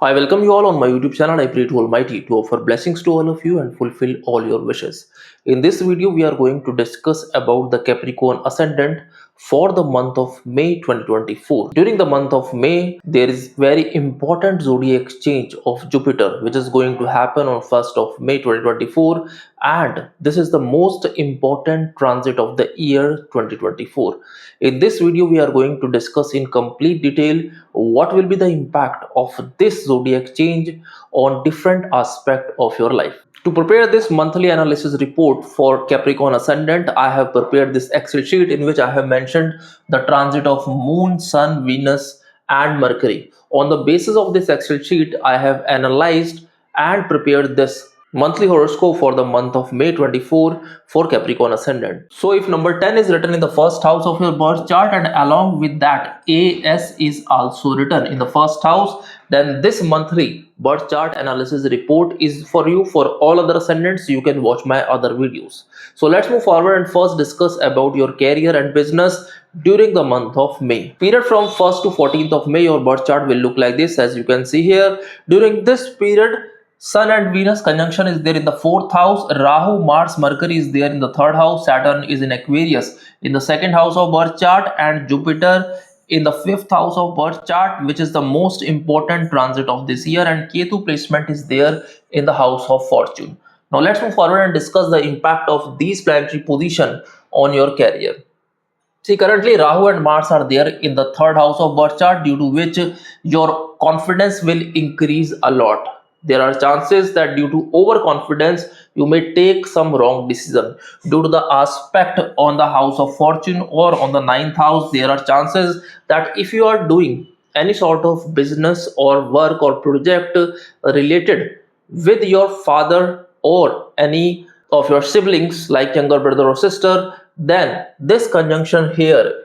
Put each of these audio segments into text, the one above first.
I welcome you all on my YouTube channel. I pray to Almighty to offer blessings to all of you and fulfill all your wishes. In this video, we are going to discuss about the Capricorn Ascendant for the month of May 2024. During the month of May, there is very important zodiac exchange of Jupiter, which is going to happen on 1st of May 2024, and this is the most important transit of the year 2024. In this video, we are going to discuss in complete detail what will be the impact of this zodiac change on different aspect of your life. To prepare this monthly analysis report for Capricorn Ascendant, I have prepared this Excel sheet in which I have mentioned the transit of Moon, Sun, Venus and Mercury. On the basis of this Excel sheet, I have analyzed and prepared this monthly horoscope for the month of May 24 for Capricorn Ascendant. So if number 10 is written in the first house of your birth chart and along with that AS is also written in the first house, then this monthly birth chart analysis report is for you. For all other ascendants, you can watch my other videos. So let's move forward and first discuss about your career and business during the month of May. Period from 1st to 14th of May, your birth chart will look like this, as you can see here. During this period, Sun and Venus conjunction is there in the 4th house. Rahu, Mars, Mercury is there in the 3rd house. Saturn is in Aquarius in the 2nd house of birth chart, and Jupiter in the 5th house of birth chart, which is the most important transit of this year, and Ketu placement is there in the house of fortune. Now let's move forward and discuss the impact of these planetary position on your career. See, currently Rahu and Mars are there in the 3rd house of birth chart, due to which your confidence will increase a lot. There are chances that due to overconfidence, you may take some wrong decision. Due to the aspect on the house of fortune or on the 9th house, there are chances that if you are doing any sort of business or work or project related with your father or any of your siblings like younger brother or sister, then this conjunction here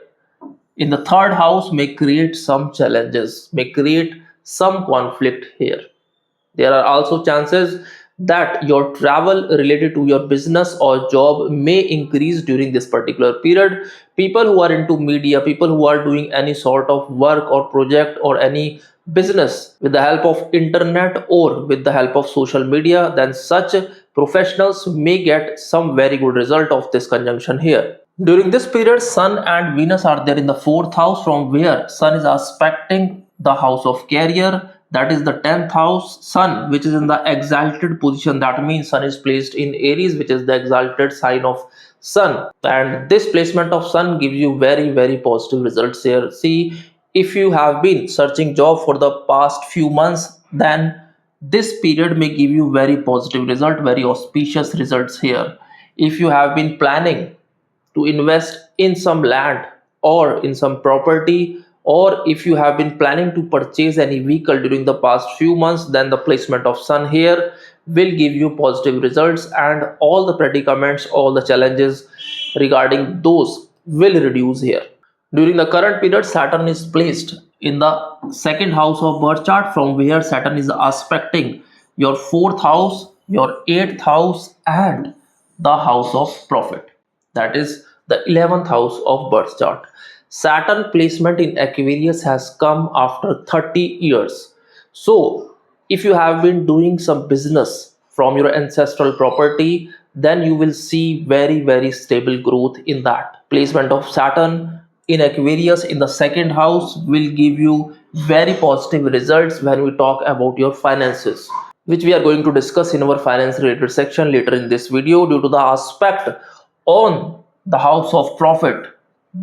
in the 3rd house may create some challenges, may create some conflict here. There are also chances that your travel related to your business or job may increase during this particular period. People who are into media, people who are doing any sort of work or project or any business with the help of internet or with the help of social media, then such professionals may get some very good result of this conjunction here. During this period, Sun and Venus are there in the 4th house, from where Sun is aspecting the house of career, that is the 10th house. Sun, which is in the exalted position, that means Sun is placed in Aries, which is the exalted sign of Sun, and this placement of Sun gives you very positive results here. See, if you have been searching job for the past few months, then this period may give you very positive result, very auspicious results here. If you have been planning to invest in some land or in some property, or if you have been planning to purchase any vehicle during the past few months, then the placement of Sun here will give you positive results, and all the predicaments, all the challenges regarding those will reduce here. During the current period, Saturn is placed in the 2nd house of birth chart, from where Saturn is aspecting your 4th house, your 8th house and the house of profit, that is the 11th house of birth chart. Saturn placement in Aquarius has come after 30 years. So if you have been doing some business from your ancestral property, then you will see very stable growth in that. Placement of Saturn in Aquarius in the 2nd house will give you very positive results when we talk about your finances, which we are going to discuss in our finance related section later in this video. Due to the aspect on the house of profit,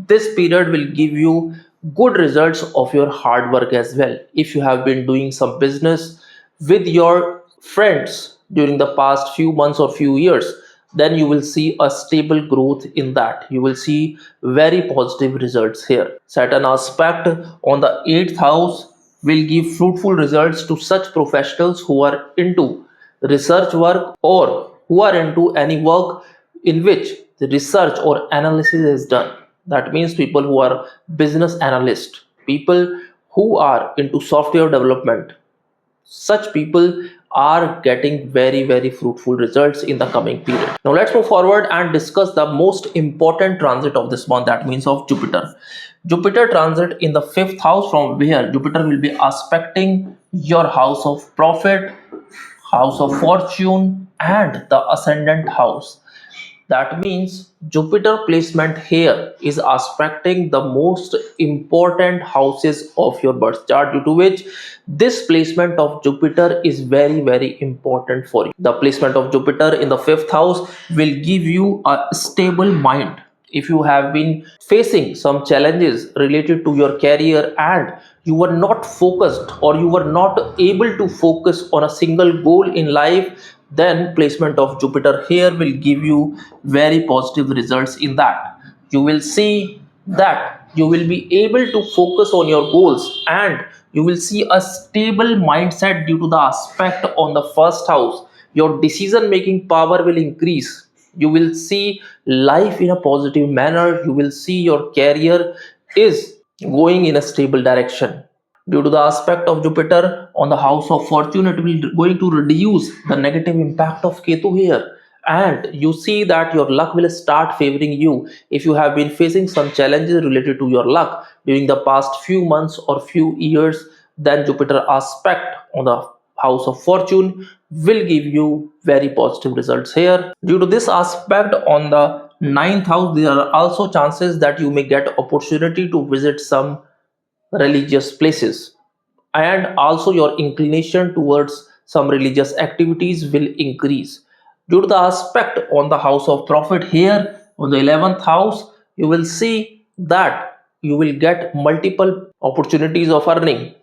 this period will give you good results of your hard work as well. If you have been doing some business with your friends during the past few months or few years, then you will see a stable growth in that. You will see very positive results here. Saturn aspect on the 8th house will give fruitful results to such professionals who are into research work or who are into any work in which the research or analysis is done. That means people who are business analysts, people who are into software development, such people are getting very fruitful results in the coming period. Now let's move forward and discuss the most important transit of this month, that means of Jupiter. Jupiter transit in the fifth house, from where Jupiter will be aspecting your house of profit, house of fortune, and the ascendant house. That means Jupiter placement here is aspecting the most important houses of your birth chart, due to which this placement of Jupiter is very, very important for you. The placement of Jupiter in the fifth house will give you a stable mind. If you have been facing some challenges related to your career and you were not focused, or you were not able to focus on a single goal in life, then placement of Jupiter here will give you very positive results in that. You will see that you will be able to focus on your goals, and you will see a stable mindset due to the aspect on the first house. Your decision making power will increase. You will see life in a positive manner. You will see your career is going in a stable direction. Due to the aspect of Jupiter on the house of fortune, it will going to reduce the negative impact of Ketu here. And you see that your luck will start favoring you. If you have been facing some challenges related to your luck during the past few months or few years, then Jupiter aspect on the house of fortune will give you very positive results here. Due to this aspect on the ninth house, there are also chances that you may get opportunity to visit some religious places, and also your inclination towards some religious activities will increase. Due to the aspect on the house of profit here on the 11th house, you will see that you will get multiple opportunities of earning.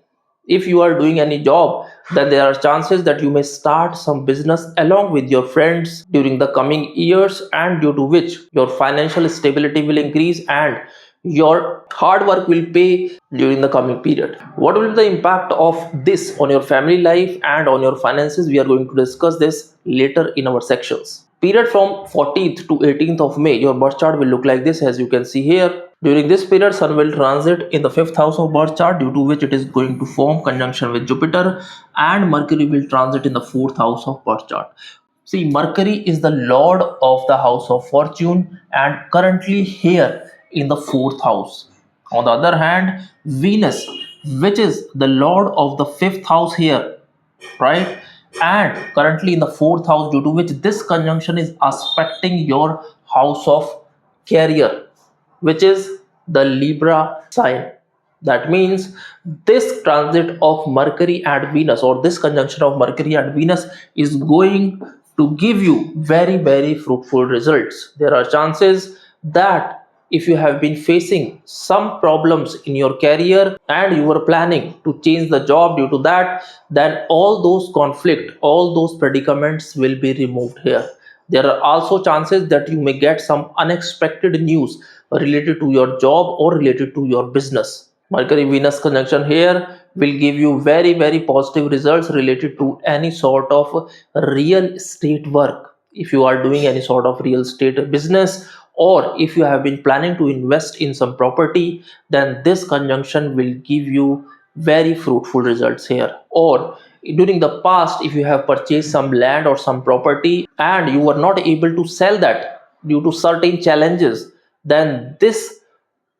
If you are doing any job, then there are chances that you may start some business along with your friends during the coming years, and due to which your financial stability will increase and your hard work will pay during the coming period. What will be the impact of this on your family life and on your finances? We are going to discuss this later in our sections. Period from 14th to 18th of May, your birth chart will look like this, as you can see here. During this period, Sun will transit in the fifth house of birth chart, due to which it is going to form conjunction with Jupiter, and Mercury will transit in the fourth house of birth chart. See, Mercury is the lord of the house of fortune and currently here in the fourth house. On the other hand, Venus, which is the lord of the fifth house here, right, and currently in the fourth house, due to which this conjunction is aspecting your house of career, which is the Libra sign. That means this transit of Mercury and Venus, or this conjunction of Mercury and Venus, is going to give you very, very fruitful results. There are chances that if you have been facing some problems in your career and you were planning to change the job due to that, then all those conflict, all those predicaments will be removed here. There are also chances that you may get some unexpected news related to your job or related to your business. Mercury Venus conjunction here will give you very, very positive results related to any sort of real estate work. If you are doing any sort of real estate business, or if you have been planning to invest in some property, then this conjunction will give you very fruitful results here. Or during the past, if you have purchased some land or some property and you were not able to sell that due to certain challenges, then this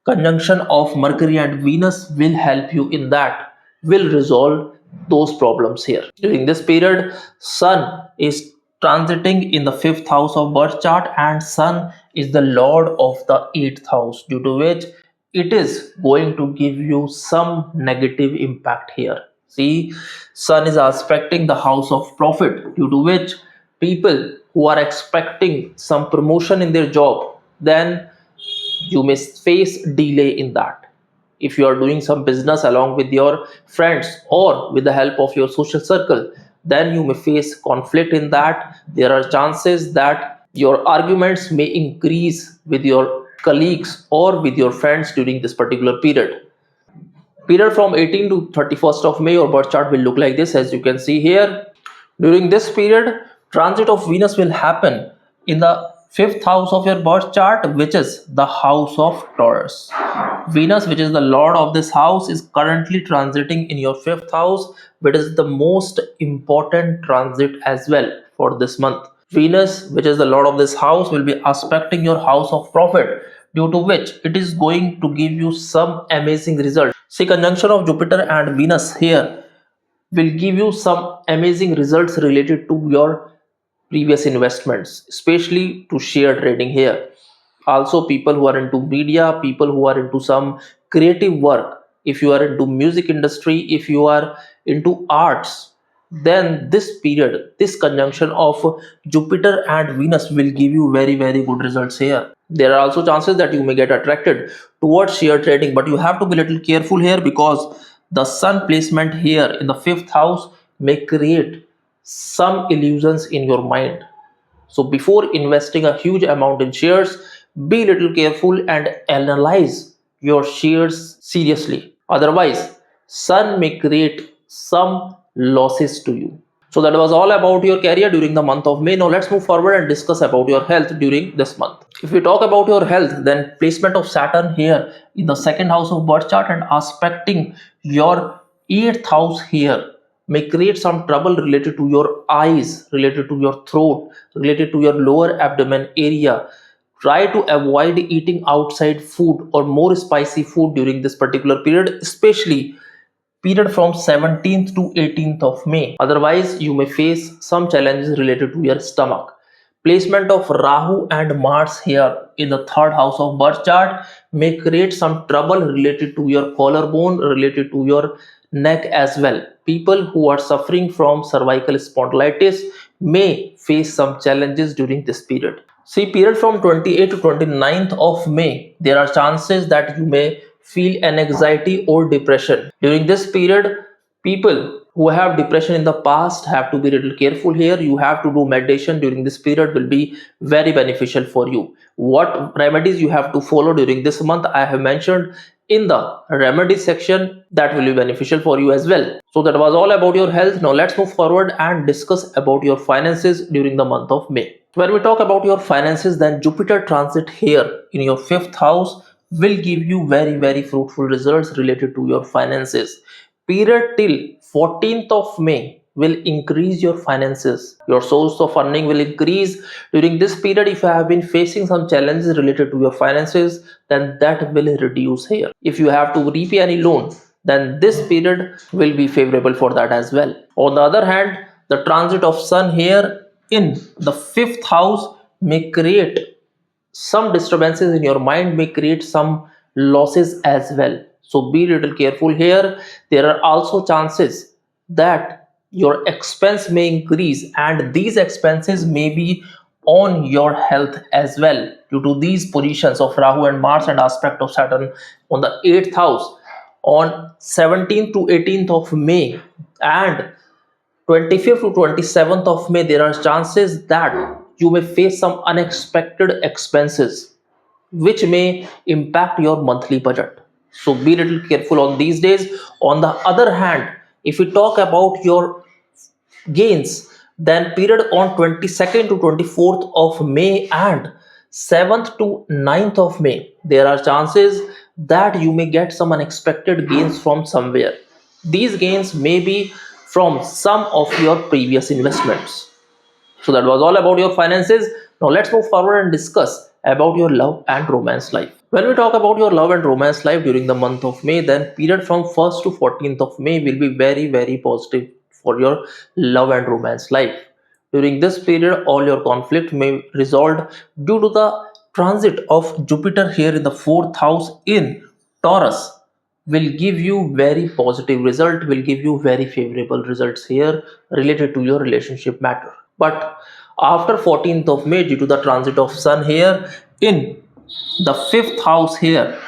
conjunction of Mercury and Venus will help you in that, will resolve those problems here. During this period, Sun is transiting in the fifth house of birth chart, and Sun is the lord of the eighth house, due to which it is going to give you some negative impact here. See, Sun is aspecting the house of profit, due to which people who are expecting some promotion in their job, then you may face delay in that. If you are doing some business along with your friends or with the help of your social circle, then you may face conflict in that. There are chances that your arguments may increase with your colleagues or with your friends during this particular period. Period from 18 to 31st of May, your birth chart will look like this, as you can see here. During this period, transit of Venus will happen in the fifth house of your birth chart, which is the house of Taurus. Venus, which is the lord of this house, is currently transiting in your fifth house, which is the most important transit as well for this month. Venus, which is the lord of this house, will be aspecting your house of profit, due to which it is going to give you some amazing results. See, conjunction of Jupiter and Venus here will give you some amazing results related to your previous investments, especially to share trading here. Also, people who are into media, people who are into some creative work, if you are into music industry, if you are into arts, then this period, this conjunction of Jupiter and Venus will give you very good results here. There are also chances that you may get attracted towards share trading, but you have to be a little careful here because the sun placement here in the fifth house may create some illusions in your mind. So before investing a huge amount in shares, be little careful and analyze your shares seriously. Otherwise, sun may create some losses to you. So that was all about your career during the month of May. Now let's move forward and discuss about your health during this month. If we talk about your health, then placement of Saturn here in the second house of birth chart and aspecting your eighth house here may create some trouble related to your eyes, related to your throat, related to your lower abdomen area. Try to avoid eating outside food or more spicy food during this particular period, especially period from 17th to 18th of May. Otherwise, you may face some challenges related to your stomach. Placement of Rahu and Mars here in the third house of birth chart may create some trouble related to your collarbone, related to your neck as well. People who are suffering from cervical spondylitis may face some challenges during this period. See, period from 28th to 29th of May, there are chances that you may feel an anxiety or depression. During this period, people who have depression in the past have to be a little careful here. You have to do meditation during this period, will be very beneficial for you. What remedies you have to follow during this month, I have mentioned in the remedy section, that will be beneficial for you as well. So that was all about your health. Now let's move forward and discuss about your finances during the month of May. When we talk about your finances, then Jupiter transit here in your fifth house will give you very fruitful results related to your finances. Period till 14th of May will increase your finances. Your source of earning will increase during this period. If you have been facing some challenges related to your finances, then that will reduce here. If you have to repay any loan, then this period will be favorable for that as well. On the other hand, the transit of Sun here in the fifth house may create some disturbances in your mind, may create some losses as well. So be little careful here. There are also chances that your expense may increase, and these expenses may be on your health as well due to these positions of Rahu and Mars and aspect of Saturn on the 8th house on 17th to 18th of May and 25th to 27th of May. There are chances that you may face some unexpected expenses which may impact your monthly budget. So be a little careful on these days. On the other hand, if we talk about your gains, then period on 22nd to 24th of May and 7th to 9th of May, there are chances that you may get some unexpected gains from somewhere. These gains may be from some of your previous investments. So that was all about your finances. Now let's move forward and discuss about your love and romance life. When we talk about your love and romance life during the month of May, then period from 1st to 14th of May will be very positive for your love and romance life. During this period, all your conflict may resolve due to the transit of Jupiter here in the fourth house in Taurus will give you very positive result, will give you very favorable results here related to your relationship matter. But after 14th of May, due to the transit of Sun here in the fifth house here,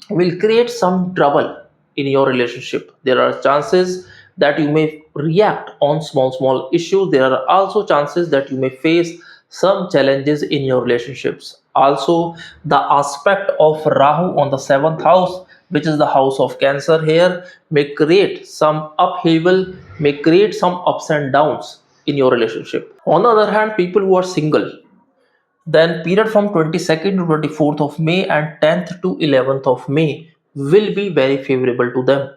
will create some trouble in your relationship. There are chances that you may react on small issues. There are also chances that you may face some challenges in your relationships. Also, the aspect of Rahu on the seventh house, which is the house of Cancer here, may create some upheaval, may create some ups and downs in your relationship. On the other hand, people who are single, then period from 22nd to 24th of May and 10th to 11th of May will be very favorable to them.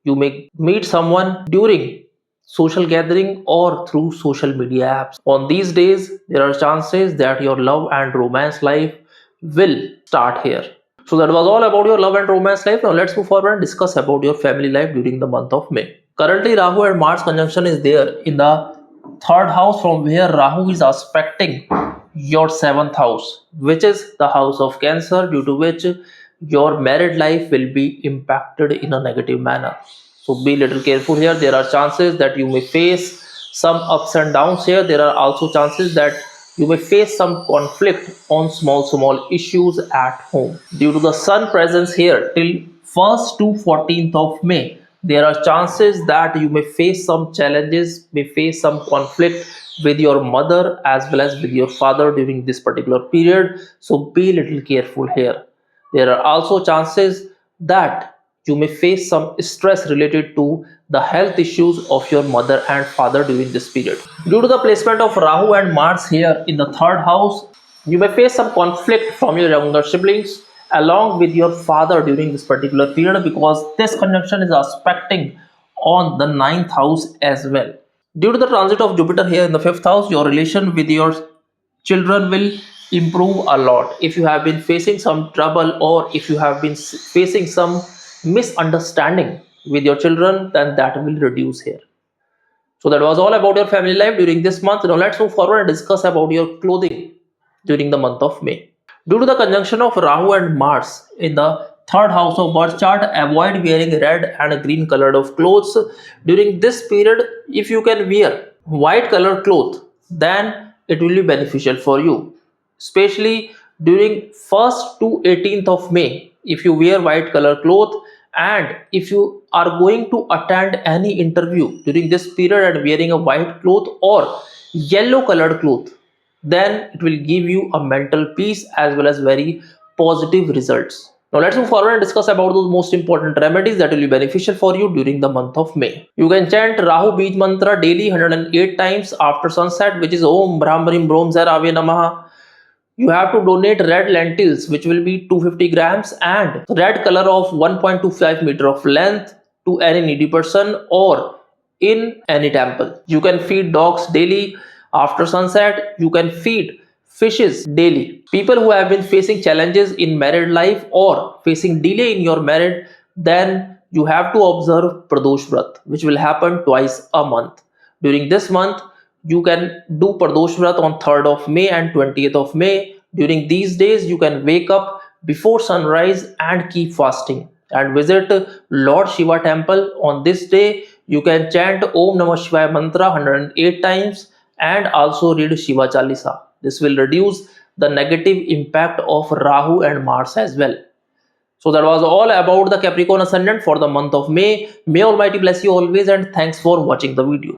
You may meet someone during social gathering or through social media apps. On these days, there are chances that your love and romance life will start here. So that was all about your love and romance life. Now let's move forward and discuss about your family life during the month of May. Currently, Rahu and Mars conjunction is there in the third house, from where Rahu is aspecting your seventh house, which is the house of Cancer, due to which your married life will be impacted in a negative manner. So be little careful here. There are chances that you may face some ups and downs here. There are also chances that you may face some conflict on small issues at home. Due to the sun presence here till 1st to 14th of May, there are chances that you may face some challenges, may face some conflict with your mother as well as with your father during this particular period. So be little careful here. There are also chances that you may face some stress related to the health issues of your mother and father during this period. Due to the placement of Rahu and Mars here in the third house, you may face some conflict from your younger siblings along with your father during this particular period, because this conjunction is aspecting on the ninth house as well. Due to the transit of Jupiter here in the fifth house, your relation with your children will improve a lot. If you have been facing some trouble, or if you have been facing some misunderstanding with your children, then that will reduce here. So that was all about your family life during this month. Now let's move forward and discuss about your clothing during the month of May. Due to the conjunction of Rahu and Mars in the third house of birth chart, avoid wearing red and green colored of clothes during this period. If you can wear white colored cloth, then it will be beneficial for you, especially during 1st to 18th of May. If you wear white color cloth, and if you are going to attend any interview during this period and wearing a white cloth or yellow colored cloth, then it will give you a mental peace as well as very positive results. Now let's move forward and discuss about those most important remedies that will be beneficial for you during the month of May. You can chant Rahu Bij mantra daily 108 times after sunset, which is Om Brahm Brim Brom Zarave Namaha. You have to donate red lentils, which will be 250 grams, and red color of 1.25 meter of length to any needy person or in any temple. You can feed dogs daily after sunset. You can feed fishes daily. People who have been facing challenges in married life or facing delay in your marriage, then you have to observe Pradosh Vrat, which will happen twice a month. During this month, you can do Pradosh Vrat on 3rd of May and 20th of May. During these days, you can wake up before sunrise and keep fasting and visit Lord Shiva temple. On this day, you can chant Om Namah Shivaya mantra 108 times and also read Shiva Chalisa. This will reduce the negative impact of Rahu and Mars as well. So that was all about the Capricorn Ascendant for the month of May. May Almighty bless you always, and thanks for watching the video.